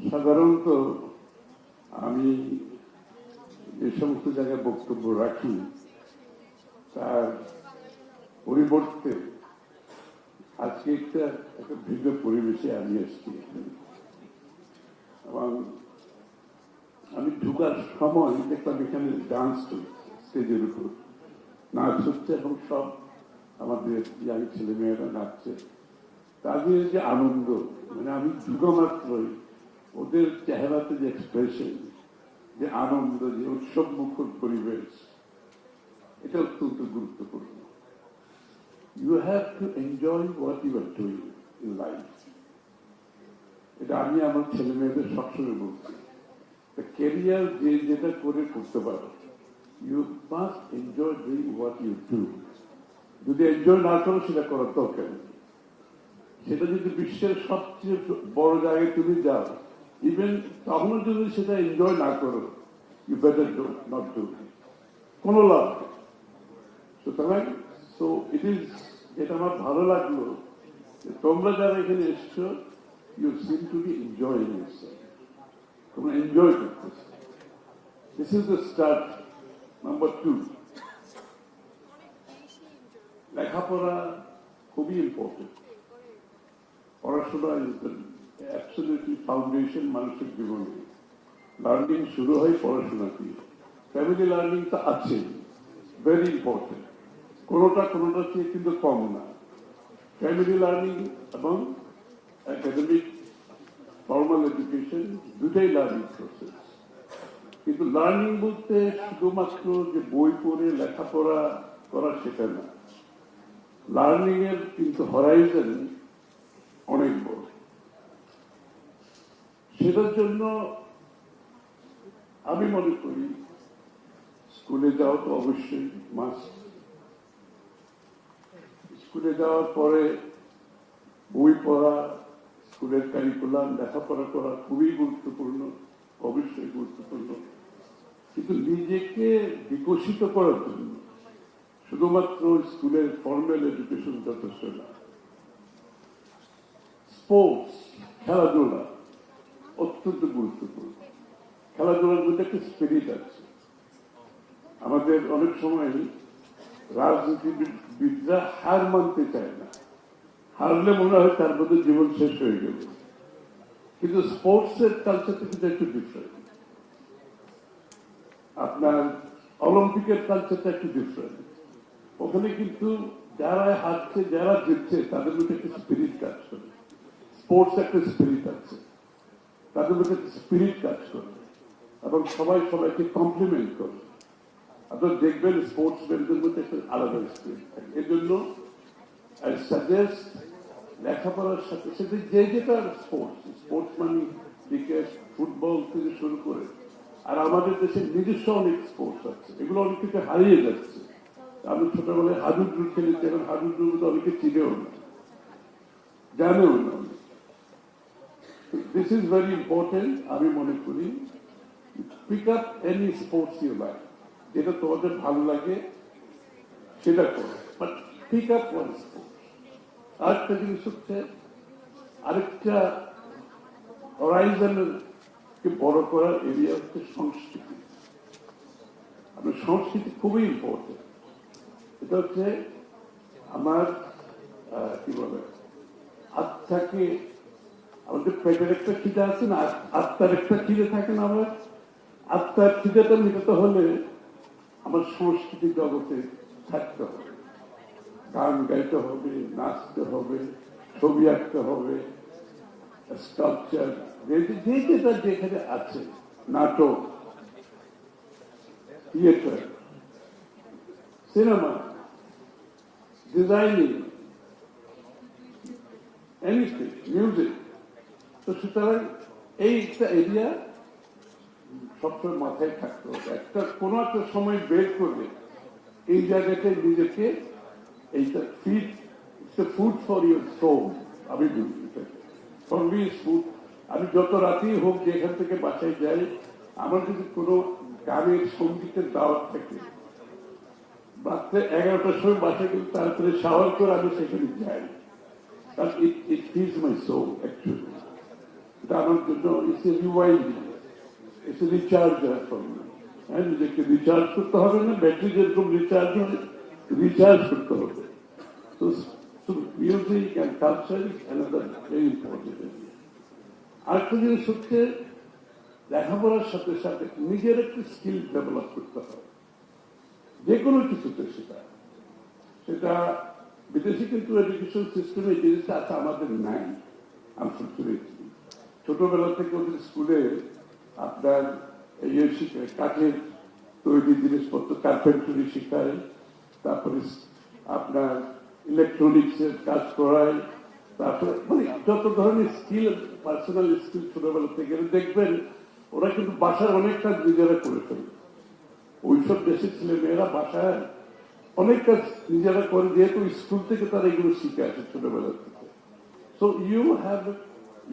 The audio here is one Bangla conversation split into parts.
সাধারণত আমি যে সমস্ত জায়গায় বক্তব্য রাখি তার পরিবর্তে আজকে একটা ভিন্ন পরিবেশে আমি এসেছি এবং আমি ঢুকার সময় দেখলাম এখানে ডান্স চলছে, স্টেজের উপর নাচ হচ্ছে এবং সব আমাদের ইয়াং ছেলে মেয়েরা নাচছে। তাদের যে আনন্দ, মানে আমি ঢুকা মাত্রই ওদের চেহারাতে যে এক্সপ্রেশন, যে আনন্দ, যে উৎসব মুখর পরিবেশ, এটা অত্যন্ত গুরুত্বপূর্ণ। You have to enjoy what you are doing in life. এটা আমি আমার ছেলে মেয়েদের সবসময় বলছি, ক্যারিয়ার যে যেটা করে করতে পারো, you must enjoy doing what you do. যদি এনজয় না করো সেটা করার দরকার নেই। সেটা যদি বিশ্বের সবচেয়ে বড় জায়গায় তুমি যাও, ইভেন তখনও যদি সেটা এনজয় না করো, you better do not do, কোনো লাভ নেই। সুতরাং সো ইট ইজ, যেটা আমার ভালো লাগলো যে তোমরা যারা এখানে এসছো, you seem to be enjoying yourself, তোমরা এনজয় করতেছো। This is the start. Number 2, লেখাপড়া খুবই ইম্পর্টেন্ট। পড়াশোনা ইজ দ্য অ্যাবসলিউটলি ফাউন্ডেশন মানুষের জীবনে। লার্নিং শুরু হয় পড়াশোনা দিয়ে। ফ্যামিলি লার্নিং তো আছে, ভেরি ইম্পর্টেন্ট, কোনোটা চেয়ে কিন্তু কম না। ফ্যামিলি লার্নিং এবং একাডেমিক ফর্মাল এডুকেশন দুটাই লার্নিং প্রসেস। কিন্তু লার্নিং বলতে শুধুমাত্র যে বই পড়ে লেখাপড়া করা সেটা না। লার্নিং এর কিন্তু হরাইজন অনেক বড়। সেটার জন্য আমি মনে করি স্কুলে যাওয়া তো অবশ্যই মাস্ট। স্কুলে যাওয়ার পরে বই পড়া, স্কুলের কারিকুলাম লেখাপড়া করা খুবই গুরুত্বপূর্ণ, অবশ্যই গুরুত্বপূর্ণ। কিন্তু নিজেকে বিকশিত করার জন্য শুধুমাত্র স্কুলের ফর্মাল এডুকেশন যথেষ্ট না। স্পোর্টস, খেলাধুলা অত্যন্ত গুরুত্বপূর্ণ। খেলাধুলার মধ্যে একটা স্পিরিট আছে। আমাদের অনেক সময় রাজনীতিবিদরা হার মানতে চায় না, হারলে মনে হয় তার মধ্যে জীবন শেষ হয়ে গেল। কিন্তু স্পোর্টসের কালচারটা কিন্তু একটু ডিফারেন্ট। আপনার অলিম্পিকের কালচারটা একটু ডিফারেন্ট। ওখানে কিন্তু যারা হারছে, যারা জিতছে, তাদের মধ্যে একটা স্পিরিট কাজ করে। স্পোর্টস একটা স্পিরিট আছে, তাদের মধ্যে একটা স্পিরিট কাজ করে এবং সবাই সবাইকে কমপ্লিমেন্ট করে। আপনারা দেখবেন স্পোর্টসম্যানদের মধ্যে একটা আলাদা স্পিরিট থাকে। এই জন্য আই সাজেস্ট লেখাপড়ার সাথে সাথে যে যেটা স্পোর্টস মানে ক্রিকেট, ফুটবল থেকে শুরু করে, আর আমাদের দেশের নিজস্ব অনেক স্পোর্টস আছে, এগুলো অনেক কিছু হারিয়ে যাচ্ছে। আমি ছোটবেলায় হাডুডু খেলেছি, এখন হাডুডুর মধ্যে অনেকে চিনেও না, জানেও না। This is very important. আমি মনে করি pick up any sports you like, যেটা তোমাদের ভালো লাগে সেটা করো, but pick up one sports. আরেকটা জিনিস হচ্ছে, আরেকটা হরাইজনের কে বড় করার এরিয়া হচ্ছে সংস্কৃতি। আপনার সংস্কৃতি খুবই ইম্পর্টেন্ট। এটা হচ্ছে আমার কি বলে, আত্মাকে, আমাদের পেটের একটা খিদে আছে না, আত্মার একটা খিদে থাকে না। আমার আত্মার খিদেটা মেটাতে হলে আমার সংস্কৃতি জগতে থাকতে হবে। গান গাইতে হবে, নাচতে হবে, ছবি আঁকতে হবে, স্কাল্পচার, যে যেটা যেখানে আছে, নাটক, theatre, cinema, designing, anything, music. তো সুতরাং এই একটা এরিয়া সবসময় মাথায় থাকতে হবে। কোনো একটা সময় বের করবে এই জায়গাতে নিজেকে, এইটা ফুড ফর ইউর সোল। আমি ফর মি ফুড। আমি যত রাতেই হোক, যেখান থেকে বাসায় যাই, আমার যদি কোনো গানের সঙ্গীতের দাওয়াত থাকে, রাত্রে 11টার সময় বাসায় কিন্তু তারপরে শাওয়ার করে আমি সেখানে যাই, কারণ it feels my soul actually. এটা আমার জন্য it's a rewinding, it's a recharger for me. হ্যাঁ, নিজেকে রিচার্জ করতে হবে না, ব্যাটারি যেরকম রিচার্জ হয় রিচার্জ করতে হবে। So music and culture is another very important area. আরেকটা জিনিস হচ্ছে লেখাপড়ার সাথে সাথে নিজের একটি স্কিল ডেভেলপ করতে হবে, যে কোনো কিছুতে। সেটা বিদেশি কিন্তু এডুকেশন সিস্টেমে এই জিনিসটা আছে, আমাদের নাই আনফর্চুনেটলি। ছোটবেলা থেকে ওদের স্কুলে আপনার ইয়ে শিখায়, কাঠের তৈরি জিনিসপত্র, কার্পেন্টারি শিখায়, তারপরে আপনার ইলেকট্রনিক্সের কাজ করায়, তারপরে মানে যত ধরনের স্কিল, পার্সোনাল স্কিল ছোটবেলা থেকে দেখবেন ওরা কিন্তু বাসার অনেক কাজ নিজেরা করে ফেলে। ওইসব দেশের ছেলে মেয়েরা বাসায় অনেক কাজ নিজেরা করে, যেহেতু স্কুল থেকে তারা এগুলো শিখে আসে ছোটবেলা থেকে। So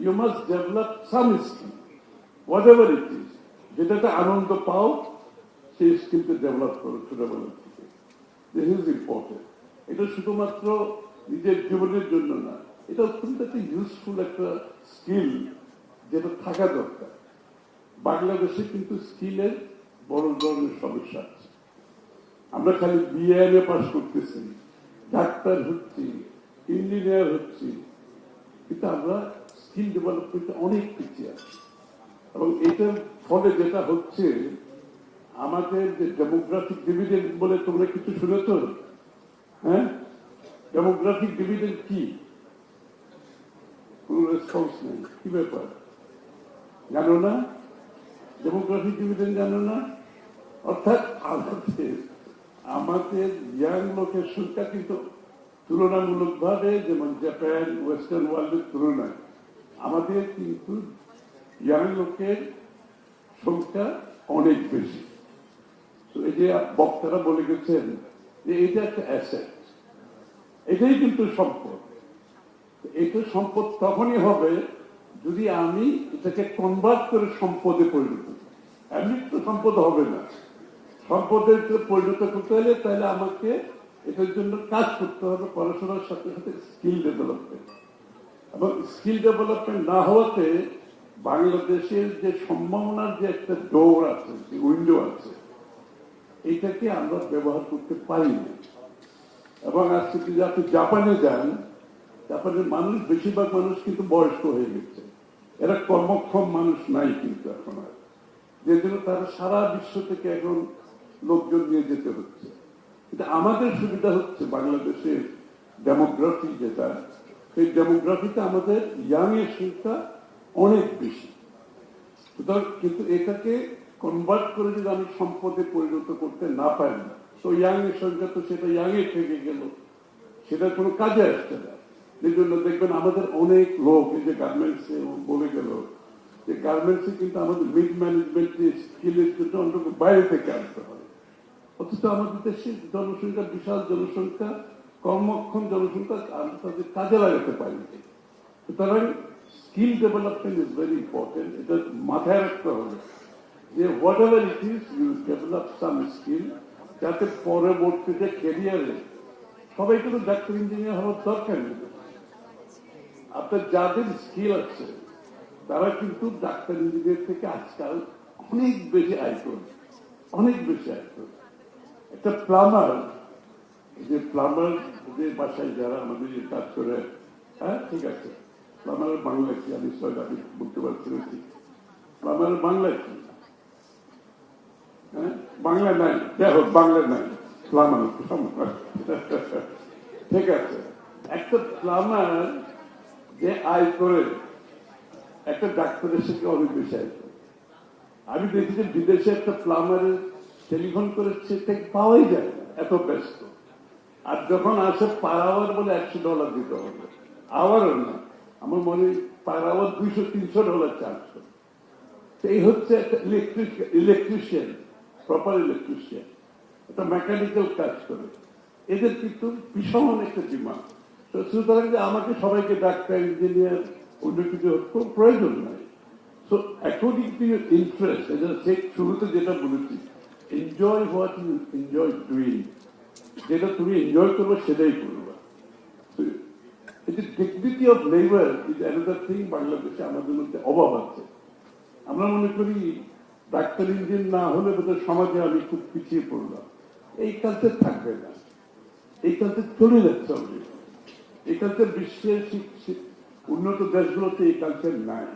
you must develop some skill, whatever it is, যেটাতে আনন্দ পাও সেই স্কিলকে ডেভেলপ করো ছোটবেলা থেকে। This is important. এটা শুধুমাত্র নিজের জীবনের জন্য না, এটা অত্যন্ত একটা ইউজফুল একটা স্কিল যেটা থাকা দরকার। বাংলাদেশে কিন্তু স্কিলের বড় ধরনের সমস্যা আছে। আমরা খালি বিএ পাস করতেছি, ডাক্তার হচ্ছি, ইঞ্জিনিয়ার হচ্ছি, কিন্তু আমরা স্কিল ডেভেলপমেন্টে অনেক পিছিয়ে আছি। এবং এটার ফলে যেটা হচ্ছে, আমাদের যে ডেমোগ্রাফিক ডিভিডেন্ড বলে তোমরা কিছু শুনেছ? হ্যাঁ, ডেমোগ্রাফিক ডিভিডেন্ড কি? কোন রেসপন্স নেই। কি ব্যাপার, জানো না? ডেমোগ্রাফিক ডিভিডেন্ড জানো না? অর্থাৎ আমাদের ইয়াং লোকের সংখ্যা কিন্তু তুলনামূলকভাবে, যেমন জাপান, ওয়েস্টার্ন ওয়ার্ল্ডের তুলনায় আমাদের কিন্তু ইয়াং লোকের সংখ্যা অনেক বেশি। তো এই যে বক্তারা বলে গেছেন যে এটা একটা অ্যাসেট, এটাই কিন্তু সম্পদ। এটা সম্পদ তখনই হবে যদি আমি এটাকে কনভার্ট করে সম্পদে পরিণত করি। এমনি তো সম্পদ হবে না। সম্পদের পরিণত করতে হলে তাহলে আমাকে এটার জন্য কাজ করতে হবে, পড়াশোনার সাথে সাথে স্কিল ডেভেলপমেন্ট। এবং স্কিল ডেভেলপমেন্ট না হওয়াতে বাংলাদেশের যে সম্ভাবনার যে একটা ডোর আছে, যে উইন্ডো আছে, এইটাকে আমরা ব্যবহার করতে পারি না। এবং আজকে যদি আপনি জাপানে যান, জাপানের মানুষ, বেশিরভাগ মানুষ কিন্তু বয়স্ক হয়ে গেছে, এরা কর্মক্ষম মানুষ নাই কিন্তু এখন আর, যে জন্য তারা সারা বিশ্ব থেকে এখন লোকজন নিয়ে যেতে হচ্ছে। কিন্তু আমাদের সুবিধা হচ্ছে বাংলাদেশের ডেমোগ্রাফি যেটা, সেই ডেমোগ্রাফিতে আমাদের ইয়াং এর সংখ্যা অনেক বেশি। সুতরাং কিন্তু এটাকে কনভার্ট করে যদি আমি সম্পদে পরিণত করতে না পারি, তো ইয়াং এর সংখ্যা তো সেটা ইয়াং এর থেকে গেল, সেটা কোনো কাজে আসছে না। এই জন্য দেখবেন আমাদের অনেক লোক, এই যে গার্মেন্টসে বলে গেল যে গার্মেন্টসে কিন্তু আমাদের মিড ম্যানেজমেন্ট স্কিলের জন্য অন্তত বাইরে থেকে আনতে হয়, অথচ আমাদের দেশের জনসংখ্যা, বিশাল জনসংখ্যা, কর্মক্ষম জনসংখ্যা, আমরা তাদের কাজে লাগাতে পারি। সুতরাং skill development is very important. এটা মাথায় রাখতে হবে যে whatever it is, you develop some skill, যাতে পরবর্তীতে ক্যারিয়ারে সবাই কিন্তু ডাক্তার ইঞ্জিনিয়ার হওয়ার দরকার নেই। আপনার যাদের স্কিল আছে তারা কিন্তু ডাক্তার ইঞ্জিনিয়ার থেকে আজকাল অনেক বেশি আয় করবে, অনেক বেশি আয় করবে। একটা প্লাম্বার, যে প্লাম্বার যে বাসায় যারা আমাদের কাজ করে, হ্যাঁ ঠিক আছে, প্লাম্বারের বাংলা কি আমি বলতে পারছি না, ঠিক প্লাম্বারের বাংলা কি? হ্যাঁ, বাংলা নাই, যাই হোক বাংলা নাই, প্লাম্বার ঠিক আছে। একটা প্লাম্বার যে আয় করে একটা ডাক্তারের সাথে অনেক বেশি আয় করে। আমি দেখি যে বিদেশে একটা প্লাম্বারের টেলিফোন করে সেটা পাওয়াই যায় না, এত ব্যস্ত। আর যখন আসে পার আওয়ার বলে $100 দিতে হবে, আওয়ারও না, আমার মনে হয় পার আওয়ার $200-300 চার্জ করে। এই হচ্ছে একটা ইলেকট্রিশিয়ান, প্রপার ইলেকট্রিশিয়ান, একটা মেকানিক্যাল কাজ করে, এদের কিন্তু ভীষণ একটা ডিমান্ড। সুতরাং যে আমাকে সবাইকে ডাক্তার, ইঞ্জিনিয়ার, অন্য কিছু প্রয়োজন নাই। So according to your interest, এটা ঠিক শুরুতে যেটা বলেছি, enjoy what you enjoy doing, যেটা তুমি এনজয় করবে সেটাই করবে। এই যে dignity of labour is another thing বাংলাদেশে আমাদের মধ্যে অভাব আছে। আমরা মনে করি ডাক্তার ইঞ্জিন না হলে বোধহয় সমাজে আমি খুব পিছিয়ে পড়লাম। এই কালচার থাকবে না, এই কালচার চলে যাচ্ছে অলরেডি। এই কালচার বিশ্বের উন্নত দেশগুলোতে এই কালচার নাই।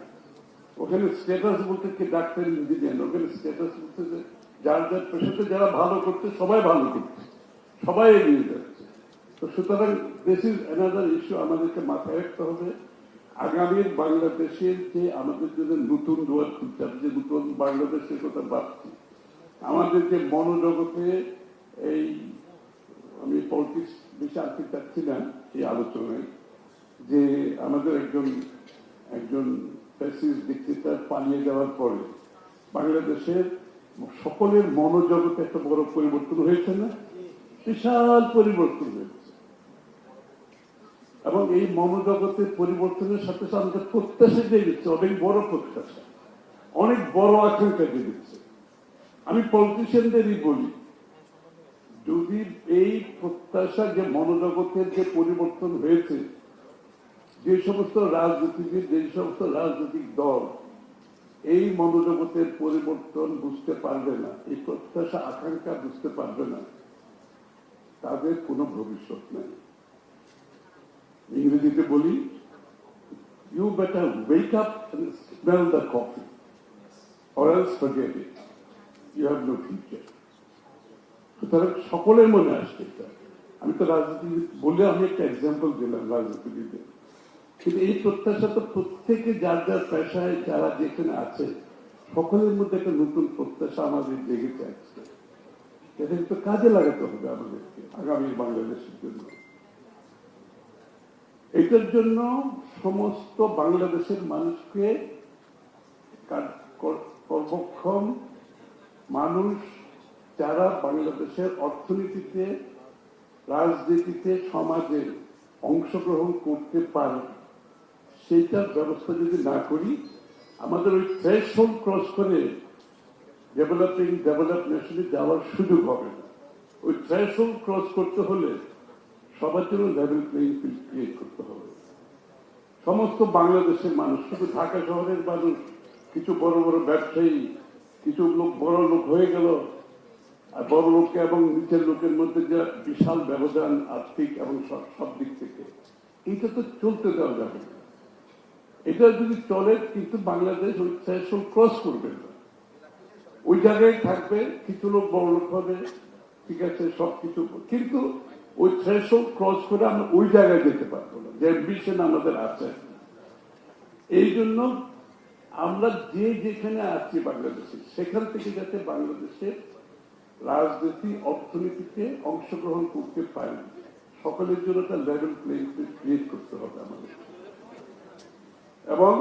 ওখানে স্ট্যাটাস বলতে কি ডাক্তার ইঞ্জিনিয়ার, ওখানে স্ট্যাটাস বলতে যে যার যার পেশাতে যারা ভালো করছে সবাই ভালো করছে, সবাই এগিয়ে যাচ্ছে। তো সুতরাং দিস ইজ অ্যানাদার ইস্যু আমাদেরকে মাথায় রাখতে হবে। আগামীর বাংলাদেশের যে আমাদের জন্য নতুন দুয়ার খুলছে, যে নতুন বাংলাদেশের কথা ভাবছি, আমাদের যে মনোজগতে এই আমি পলিটিক্স বেশি আনতে চাচ্ছি না এই আলোচনায়, যে আমাদের একজন ফ্যাসিস্ট ডিক্টেটর পালিয়ে যাওয়ার পরে বাংলাদেশের সকলের মনোজগতে একটা বড় পরিবর্তন হয়েছে না? বিশাল পরিবর্তন হয়েছে। এবং এই মনোজগতের পরিবর্তনের সাথে সাথে আমাদের প্রত্যাশা দিয়ে দিচ্ছে, অনেক বড় প্রত্যাশা, অনেক বড় আকাঙ্ক্ষা দিয়ে দিচ্ছে। আমি পলিটিশিয়ানদেরই বলি, যদি এই প্রত্যাশা যে মনোজগতের যে পরিবর্তন হয়েছে, যে সমস্ত রাজনীতিবিদ, যে সমস্ত রাজনৈতিক দল এই মনোজগতের পরিবর্তন বুঝতে পারবে না, এই প্রত্যাশা আকাঙ্ক্ষা বুঝতে পারবে না, তাদের কোনো ভবিষ্যৎ নেই। ইংরেজিতে বলি, you better wake up and smell the coffee or else forget it. You have no future. সুতরাং সকলের মনে আসছে এটা। আমি তো রাজনীতিবিদ বলে আমি একটা এক্সাম্পল দিলাম রাজনীতিবিদের, কিন্তু এই প্রত্যাশা তো প্রত্যেকে যার যার পেশায় যারা যেখানে আছে সকলের মধ্যে একটা নতুন প্রত্যাশা আমাদের জেগেছে আসছে। এটা তো কাজে লাগাতে হবে আমাদেরকে আগামী বাংলাদেশের জন্য। এটার জন্য সমস্ত বাংলাদেশের মানুষকে সর্বক্ষম মানুষ যারা বাংলাদেশের অর্থনীতিতে, রাজনীতিতে, সমাজে অংশগ্রহণ করতে পারে, সেইটার ব্যবস্থা যদি না করি, আমাদের ওই থ্রেশহোল্ড ক্রস করে ডেভেলপ নেশনে যাওয়ার সুযোগ হবে না। ওই থ্রেশহোল্ড ক্রস করতে হলে সবার জন্য লেভেল প্লেইং ফিল্ড ক্রিয়েট করতে হবে। সমস্ত বাংলাদেশের মানুষ, শুধু ঢাকা শহরের মানুষ, কিছু বড় বড় ব্যবসায়ী, কিছু লোক বড় লোক হয়ে গেল, আর বড় লোককে এবং নিচের লোকের মধ্যে যে বিশাল ব্যবধান আর্থিক এবং সব দিক থেকে, এইটা তো চলতে দেওয়া যাবে না। এটা যদি চলে, কিন্তু বাংলাদেশ ওই থ্রেশহোল্ড ক্রস করবে না, ওই জায়গায় থাকবে। কিছু লোক বড় লোক হবে, ঠিক আছে, সবকিছু, কিন্তু ওই থ্রেশহোল্ড ক্রস করে আমরা ওই জায়গায় যেতে পারবো না যে অ্যাম্বিশন আমাদের আছে। এই জন্য আমরা যে যেখানে আছি বাংলাদেশে, সেখান থেকে যাতে বাংলাদেশের রাজনীতি, অর্থনীতিতে অংশগ্রহণ করতে পারি, সকলের জন্য একটা লেভেল প্লেইং ফিল্ড ক্রিয়েট করতে হবে আমাদের। এবং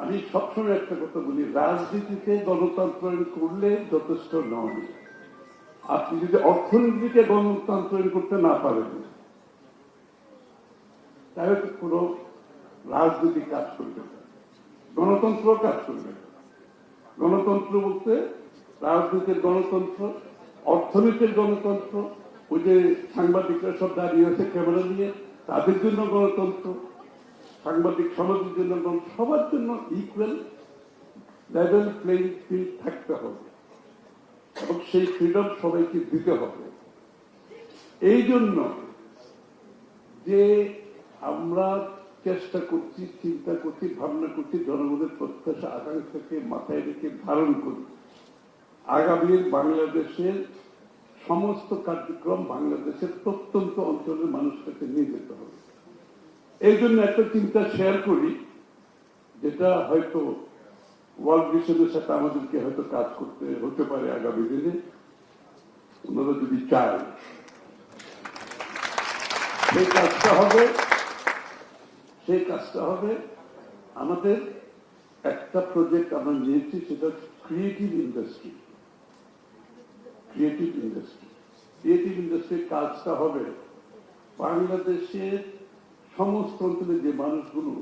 আমি সবসময় একটা কথা বলি, রাজনীতিতে গণতন্ত্রায়ন করলে যথেষ্ট নয়। আপনি যদি অর্থনীতিকে গণতন্ত্রায়ন করতে না পারেন, তাহলে কোনো রাজনীতি কাজ করবে না, গণতন্ত্র কাজ করবে না। গণতন্ত্র বলতে রাজনীতির গণতন্ত্র, অর্থনীতির গণতন্ত্র, ওই যে সাংবাদিকরা সব দাঁড়িয়ে আছে ক্যামেরা নিয়ে, তাদের জন্য গণতন্ত্র, সাংবাদিক সমাজের জন্য, সবার জন্য ইকুয়াল লেভেল প্লেইং ফিল্ড থাকতে হবে এবং সেই ফ্রিডম সবাইকে দিতে হবে। এই জন্য যে আমরা চেষ্টা করছি, চিন্তা করছি, ভাবনা করছি, জনগণের প্রত্যাশা আকাঙ্ক্ষাকে মাথায় রেখে ধারণ করি, আগামীর বাংলাদেশের সমস্ত কার্যক্রম বাংলাদেশের প্রত্যন্ত অঞ্চলের মানুষকে নিয়ে যেতে হবে। এই জন্য একটা চিন্তা শেয়ার করি, যেটা হয়তো ওয়ার্ল্ড ভিশনের সাথে আমাদেরকে হয়তো কাজ করতে হতে পারে আগামী দিনে, ওনারা যদি চায়। সেই কাজটা হবে আমাদের একটা প্রজেক্ট আমরা নিয়েছি, সেটা ক্রিয়েটিভ ইন্ডাস্ট্রি। ক্রিয়েটিভ ইন্ডাস্ট্রির কাজটা হবে বাংলাদেশের সমস্ত অঞ্চলে যে মানুষগুলো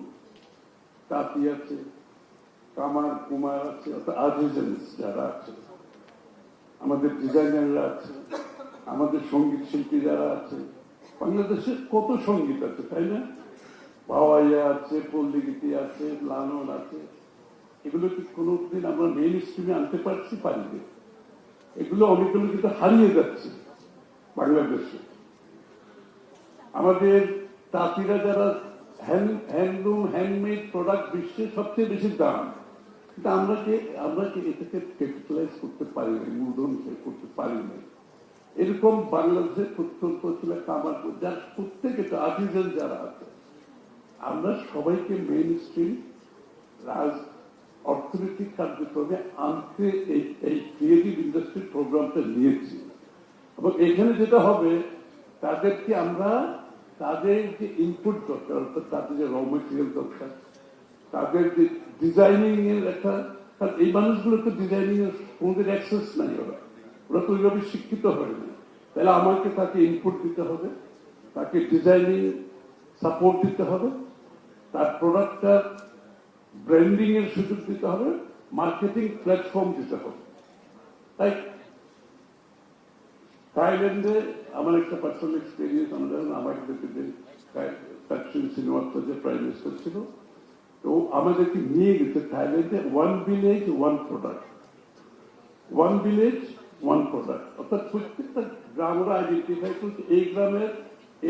তাঁতি আছে, কামার কুমার আছে, অর্থাৎ আর্টিজানস যারা আছে, আমাদের ডিজাইনাররা আছে, আমাদের সঙ্গীত শিল্পী যারা আছে, বাংলাদেশের কত সঙ্গীত আছে, তাই না? ভাওয়াইয়া আছে, পল্লীগীতি আছে, লালন আছে, এগুলো কি কোনোদিন আমরা মেইন স্ট্রিমে আনতে পারিনি। এগুলো অনেকগুলো কিন্তু হারিয়ে যাচ্ছে বাংলাদেশে। আমাদের তাঁতিরা যারা হ্যান্ডলুম হ্যান্ডমেড প্রোডাক্ট বিশ্বের সবচেয়ে বেশি দাম, কিন্তু আমরা কি এটাকে ক্যাপিটালাইজ করতে পারি না, মূলধন করতে পারি না। এরকম বাংলাদেশের প্রত্যন্ত ছিল কামার, যার প্রত্যেকে আর্টিজান যারা আছে, আমরা সবাইকে মেইন স্ট্রিম অর্থনৈতিক কার্যক্রমে আনতে এই ক্রিয়েটিভ ইন্ডাস্ট্রি প্রোগ্রামটা নিয়েছি। এবং এখানে যেটা হবে, তাদেরকে আমরা তাদের যে ইনপুট দরকার, অর্থাৎ তাদের যে র মেটেরিয়াল দরকার, তাদের যে ডিজাইনিং এর একটা, কারণ এই মানুষগুলো তো ডিজাইনিং এর কোনোদিন অ্যাক্সেস নাই, ওরা তো ওইভাবে শিক্ষিত হয়নি। তাহলে আমাকে তাকে ইনপুট দিতে হবে, তাকে ডিজাইনিং সাপোর্ট দিতে হবে, তার প্রোডাক্টটা ব্র্যান্ডিং এর সুযোগ দিতে হবে, মার্কেটিং প্ল্যাটফর্ম দিতে হবে। তাই থাইল্যান্ডে আমার একটা পার্সোনাল এক্সপিরিয়েন্স, আমাকে যে প্রাইম মিনিস্টার ছিল, তো আমাদেরকে নিয়ে গেছে থাইল্যান্ডে, one village one product, one village one product, অর্থাৎ প্রত্যেকটা গ্রাম ওরা আইডেন্টিফাই করছে, এই গ্রামের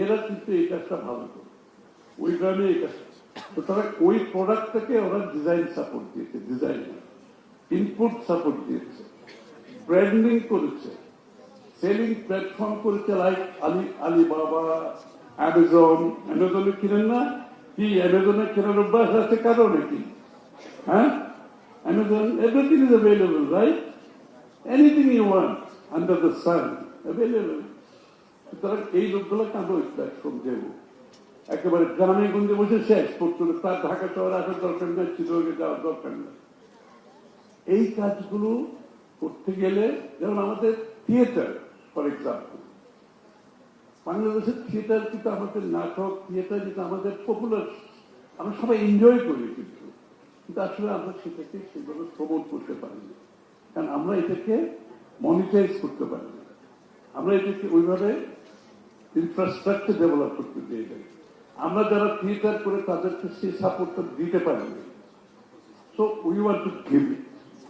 এরা কিন্তু এই কাজটা ভালো করে, ওই গ্রামে এই কাজটা, তো তারা ওই প্রোডাক্টটাকে ওরা ডিজাইন সাপোর্ট দিয়েছে, ডিজাইন ইনপুট সাপোর্ট দিয়েছে, ব্র্যান্ডিং করেছে, সেলিং প্ল্যাটফর্ম করেছে, লাইক আলিবাবা, অ্যামাজনে কিনেন না কি? অ্যামাজনে কেনার অভ্যাস আছে কারো নাকি? হ্যাঁ, Amazon, everything is available, right? Anything you want under the sun available. সুতরাং এই লোকগুলোকে আমরা ওই প্ল্যাটফর্ম দেবো। একেবারে গ্রামে গঞ্জে বসে শেষ করতে, তার ঢাকা শহরে আসার দরকার নেই, চিত্রকে যাওয়ার দরকার নেই। এই কাজগুলো করতে গেলে, যেমন আমাদের থিয়েটার ফর এক্সাম্পল, বাংলাদেশের থিয়েটার কিন্তু আমাদের নাটক থিয়েটার যেটা আমাদের পপুলার, আমরা সবাই এনজয় করি, কিন্তু আসলে আমরা সেটাকে সেভাবে প্রমোট করতে পারি না, কারণ আমরা এটাকে মনিটাইজ করতে পারি না, আমরা এটাকে ওইভাবে ইনফ্রাস্ট্রাকচার ডেভেলপ করতে দিয়ে যাই। আমরা যারা থিয়েটার করে তাদেরকে সেই সাপোর্টটা দিতে পারি না। So we want to give it.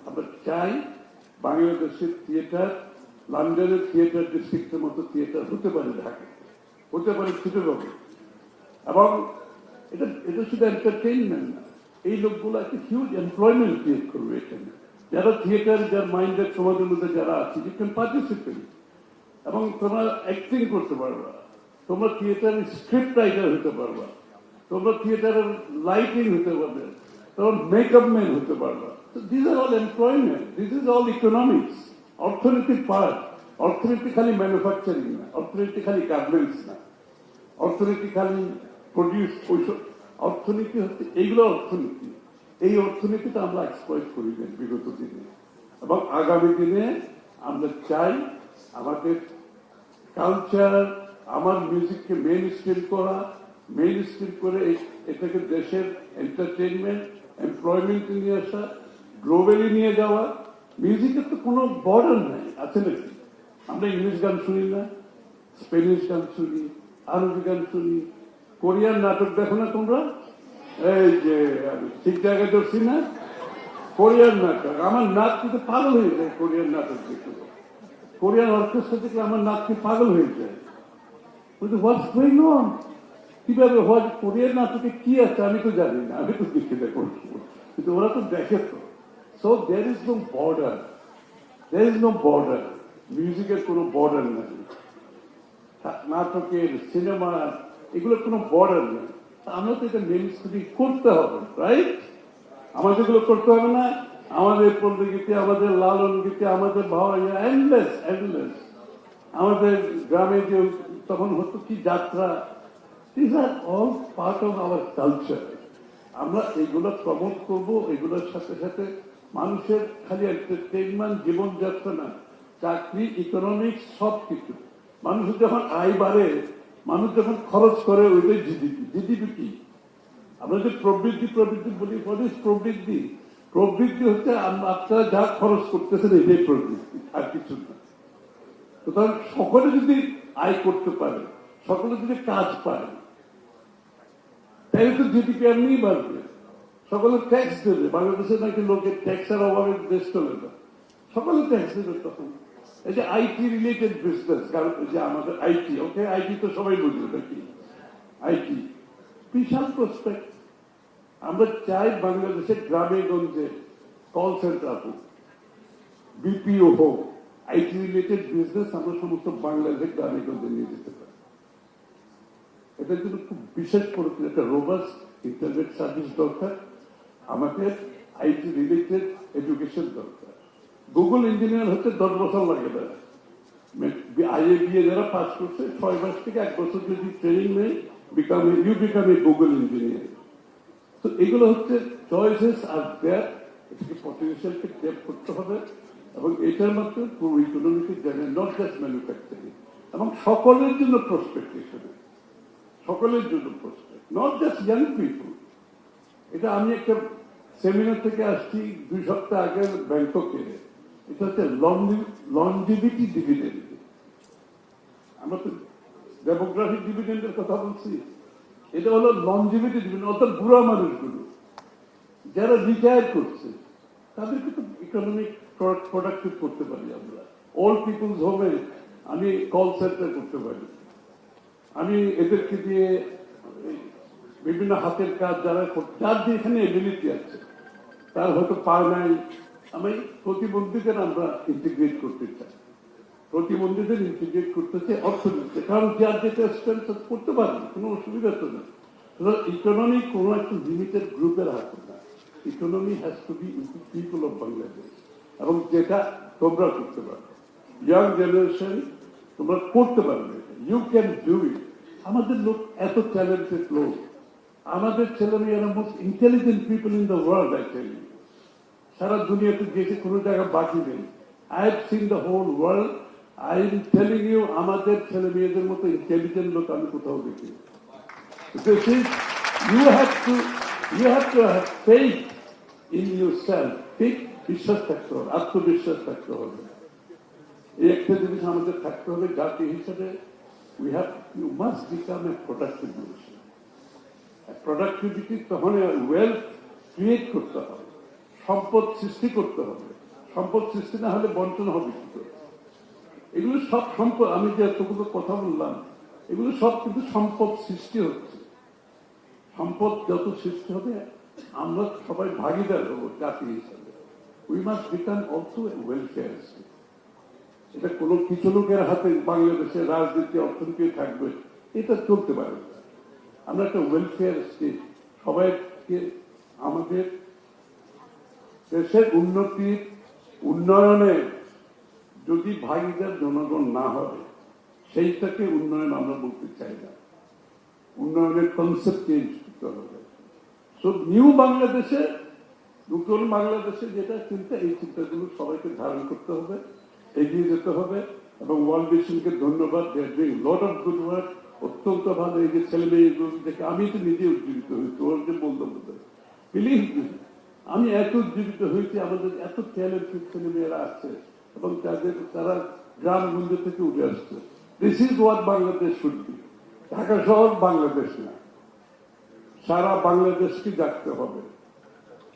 আমরা চাই বাংলাদেশের থিয়েটার লন্ডনের থিয়েটার ডিস্ট্রিক্টের মতো থিয়েটার হতে পারে, ঢাকা হতে পারে, চিটাগং, এবং এটা শুধু এন্টারটেইনমেন্ট না, এই লোকগুলো একটা হিউজ এমপ্লয়মেন্ট ক্রিয়েট করবে এখানে। যারা থিয়েটার, যার মাইন্ডের সমাজের মধ্যে যারা আছে, ইউ ক্যান পার্টিসিপেট, এবং তোমরা অ্যাক্টিং করতে পারবা, তোমরা থিয়েটারের স্ক্রিপ্ট রাইটার হতে পারবা, তোমরা থিয়েটারের লাইটিং হতে পারবে, তোমরা মেকআপ ম্যান হতে পারবা। This are all employment, this is all economics, অর্থনীতির পার্ট। অর্থনীতি খালি ম্যানুফ্যাকচারিং না, অর্থনীতি খালি গার্মেন্টস না, অর্থনীতি খালি প্রডিউস, ওইসব অর্থনীতি হচ্ছে, এইগুলো অর্থনীতি। এই অর্থনীতিটা আমরা এক্সপ্লয়েট করি বিগত দিনে, এবং আগামী দিনে আমরা চাই আমাদের কালচার, আমার মিউজিককে মেইন স্ট্রিম করা, মেইন স্ট্রিম করে এটাকে দেশের এন্টারটেইনমেন্ট, এমপ্লয়মেন্টে নিয়ে আসা, গ্লোবালি নিয়ে যাওয়া। মিউজিকের তো কোনো বর্ডার নাই, আছে নাকি? আমরা ইংলিশ গান শুনি না, স্পেনিশ গান শুনি, আরবি গান শুনি, কোরিয়ান নাটক দেখো না তোমরা? এই যে ঠিক জায়গায় ধরছি না, কোরিয়ান নাটক, আমার নাচ কিন্তু পাগল হয়ে যায় কোরিয়ান নাটক দেখে, কোরিয়ান অর্কেস্ট্রা দেখলে আমার নাচ কি পাগল হয়ে যায়। হোয়াটস গোয়িং অন, কিভাবে হয়, কোরিয়ান নাটকে কি আছে আমি তো জানি না, আমি তো দেখে দেখো, কিন্তু ওরা তো দেখে তো। So there is no border, there is no border, মিউজিকের কোনো বর্ডার নেই, নাটকের, সিনেমার, এগুলোর কোনো বর্ডার নেই। আমরা তো এটা মেইন স্ট্রিম করতে হবে, রাইট? আমাদের এগুলো করতে হবে না? আমাদের পল্লী গীতে, আমাদের লালন গীতে, আমাদের ভাওয়াইয়া, এন্ডলেস এন্ডলেস, আমাদের গ্রামে যে তখন হতো কি যাত্রা, this are all part of our culture. আমরা এগুলো প্রমোট করবো, এগুলোর সাথে সাথে মানুষের খালি এন্টারটেইনমেন্ট, জীবনযাত্রা না, চাকরি, ইকোনমিক্স, সব কিছু। মানুষের যখন আয় বাড়ে, মানুষ যখন খরচ করে, ওইটাই জিডিপি। জিডিপি কি? আমরা যে প্রবৃদ্ধি বলি, হোয়াট ইজ প্রবৃদ্ধি? প্রবৃদ্ধি হচ্ছে আপনারা যা খরচ করতেছেন, এটাই প্রবৃদ্ধি, আর কিছু না। সুতরাং সকলে যদি আয় করতে পারে, সকলে যদি কাজ পায়, তাহলে তো জিডিপি এমনিই বাড়বে, সকলে ট্যাক্স দেবে। বাংলাদেশে নাকি লোকের ট্যাক্সের অভাবে দেশ চলে না, সকলে ট্যাক্স দেবে তখন। এই যে আইটি রিলেটেড বিজনেস, কারণ যে আমাদের আইটি, ওকে আইটি তো সবাই বুঝবে নাকি, আইটি বিশাল প্রসপেক্ট। আমরা চাই বাংলাদেশের গ্রামে গঞ্জে কল সেন্টার হোক, বিপিও হোক, আইটি রিলেটেড বিজনেস আমরা সমস্ত বাংলাদেশের গ্রামে গঞ্জে নিয়ে যেতে পারি। এটার জন্য খুব বিশেষ করে একটা রোবাস্ট ইন্টারনেট সার্ভিস দরকার, আমাদের আইটি রিলেটেড এডুকেশন দরকার। গুগল ইঞ্জিনিয়ার হতে 10 বছর লাগে না, আইএবিএ যারা পাস করছে 6 মাস থেকে 1 বছর যদি ট্রেনিং নেই, you become a Google engineer. তো এগুলো হচ্ছে চয়েসেস আর দেয়ার, এটাকে পটেনশিয়ালকে ডেভ করতে হবে এবং এটার মাধ্যমে পুরো ইকোনমিকে জানে, নট জাস্ট ম্যানুফ্যাকচারিং, এবং সকলের জন্য প্রসপেক্ট, এখানে সকলের জন্য prospect, not just young people. এটা আমি একটা সেমিনার থেকে আসছি 2 সপ্তাহ আগে ব্যাংককে, এটা হচ্ছে লনজিভিটি ডিভিডেন্ড। আমরা তো ডেমোগ্রাফিক ডিভিডেন্ডের কথা বলছি, এটা হলো লনজিভিটি ডিভিডেন্ড, অর্থাৎ বুড়া মানুষগুলো যারা রিটায়ার করছে তাদেরকে তো ইকোনমিক প্রোডাক্টিভ করতে পারি আমরা। ওল্ড পিপুলস হোমে আমি কল সেন্টার করতে পারি, আমি এদেরকে দিয়ে বিভিন্ন হাতের কাজ যার যেখানে এবিলিটি আছে, তার হয়তো পা নাই, আমি প্রতিবন্ধীদের আমরা ইন্টিগ্রেট করতে চাই, প্রতিবন্ধীদের ইন্টিগ্রেট করতে চাই অর্থনীতিতে, কারণ যার যেটা স্ট্রেংথ করতে পারবে, কোনো অসুবিধা তো না। ইকোনমি কোনো একটা লিমিটেড গ্রুপের হাতে না, economy has to be people of Bangladesh, এবং যেটা তোমরা করতে পারবে, ইয়াং জেনারেশন তোমরা করতে পারবে, ইউ ক্যান ডু ইট। আমাদের লোক এত ট্যালেন্টেড লোক, আমাদের ছেলেমেয়েরা most intelligent people in the world. I tell you, সারা দুনিয়াতে গেছে, কোনো জায়গা বাকি নেই। I have seen the whole world. I am telling you, আমাদের ছেলে মেয়েদের মতো ইন্টেলিজেন্ট লোক আমি কোথাও দেখি। This is, you have to have faith in yourself. ঠিক বিশ্বাস থাকতে হবে, আত্মবিশ্বাস থাকতে হবে। এই একটা জিনিস আমাদের থাকতে হবে জাতি হিসেবে। You must become a productive nation. Productivity তখন ওয়েলথ ক্রিয়েট করতে হবে, সম্পদ সৃষ্টি করতে হবে। সম্পদ সৃষ্টি না হলে বন্টন হবে কি করে? এগুলো সব সম্পদ, আমি যে এতগুলো কথা বললাম, এগুলো সব কিন্তু সম্পদ সৃষ্টি হচ্ছে। সম্পদ যত সৃষ্টি হবে আমরা সবাই ভাগিদার হবো জাতি হিসাবে। We must become also a welfare state. এটা কোনো কিছু লোকের হাতে বাংলাদেশের রাজনীতি অর্থনীতি থাকবে, এটা চলতে পারে না। আমরা একটা ওয়েলফেয়ার স্টেট, সবাইকে আমাদের দেশের উন্নয়নে যদি ভাগিদার জনগণ না হয়, সেইটাকে উন্নয়ন আমরা বলতে চাই না। উন্নয়নের কনসেপ্ট চেঞ্জ করতে হবে। সো নিউ বাংলাদেশে, নতুন বাংলাদেশে যেটা চিন্তা, এই চিন্তাগুলো সবাইকে ধারণ করতে হবে, এগিয়ে যেতে হবে। এবং ওয়ার্ল্ড ভিশনকে ধন্যবাদ, they are doing lot of good work. অত্যন্ত ভালো, এই যে ছেলে মেয়েগুলো দেখে আমি তো নিজে উজ্জীবিত হয়েছি, ওর যে বলতে বিলিভ মি, আমি এত উজ্জীবিত হয়েছি। আমাদের এত ট্যালেন্টেড ছেলে মেয়েরা আছে এবং তারা গ্রামগঞ্জ থেকে উঠে আসছে। This is what Bangladesh should be. Dhaka শহর বাংলাদেশ না, সারা বাংলাদেশকে জাগতে হবে।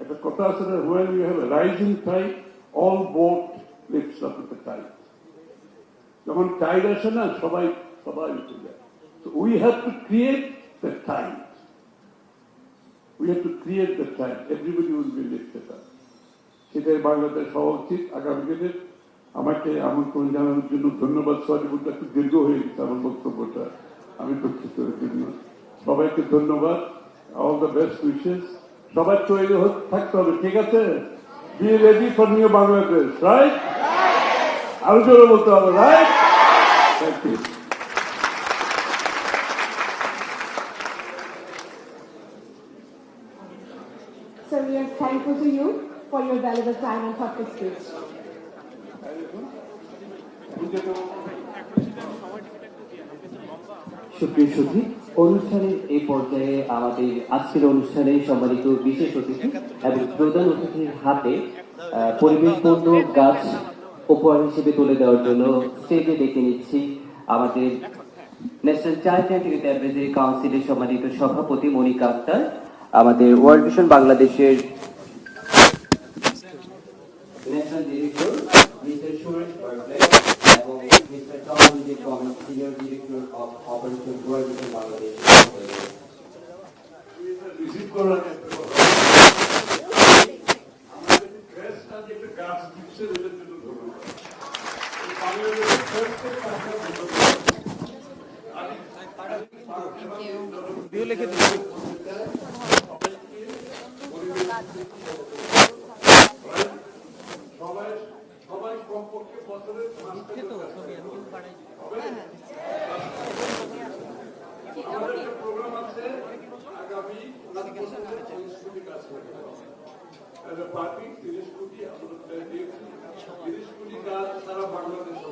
একটা কথা আছে না, when you have a rising tide, all boat lifts up with the tide. যখন টাইড আসে না, সবাই উঠে যায়। So we have to create the tide. We have to create the tide. Everybody will be lifted up. সেটাই বাংলাদেশ হওয়া উচিত। আগামী দিনে আমাকে আমন্ত্রণ জানানোর জন্য ধন্যবাদ। সরি, বলতে একটু দীর্ঘ হয়ে গেছে আমার বক্তব্যটা, আমি দুঃখিত জন্য। সবাইকে ধন্যবাদ, অল দ্য বেস্ট উইশেস। সবাই তৈরি থাকতে হবে, ঠিক আছে? Be ready for new Bangladesh, right? আরো জোরে বলতে হবে, right? Thank you. So we are thankful to you for your valuable time and thoughtful speech. সুপ্রিয় সুধী, অনুষ্ঠানের এই পর্যায়ে আমাদের আজকের অনুষ্ঠানে সম্মানিত বিশেষ অতিথি এবং প্রধান অতিথির হাতে পরিবেশ বন্ধু গাছ উপহার হিসেবে তুলে দেওয়ার জন্য স্টেজে ডেকে নিচ্ছি আমাদের national child and youth advisory কাউন্সিলের সম্মানিত সভাপতি মনিকা আক্তার, আমাদের ওয়ার্ল্ড ভিশন বাংলাদেশের national director mister Suresh Barkley এবং mister Chandrajit Kamal, senior director of operation World Vision Bangladesh. Receive করার একটা কথা। আমাদের ফ্রেশটা যে একটা গাছ দিচ্ছে ওটার জন্য ধন্যবাদ। বাংলাদেশের ফ্রেশের কাজটা ধন্যবাদ। লিখে দিচ্ছি। সবাই কমপক্ষে বছরের 5 আমাদের একটা প্রোগ্রাম আছে আগামী 5 বছরে 30 কোটি কাজ করতে হবে। পার্টি 30 কোটি আমরা দিয়েছি, 30 কোটি কাজ সারা বাংলাদেশে।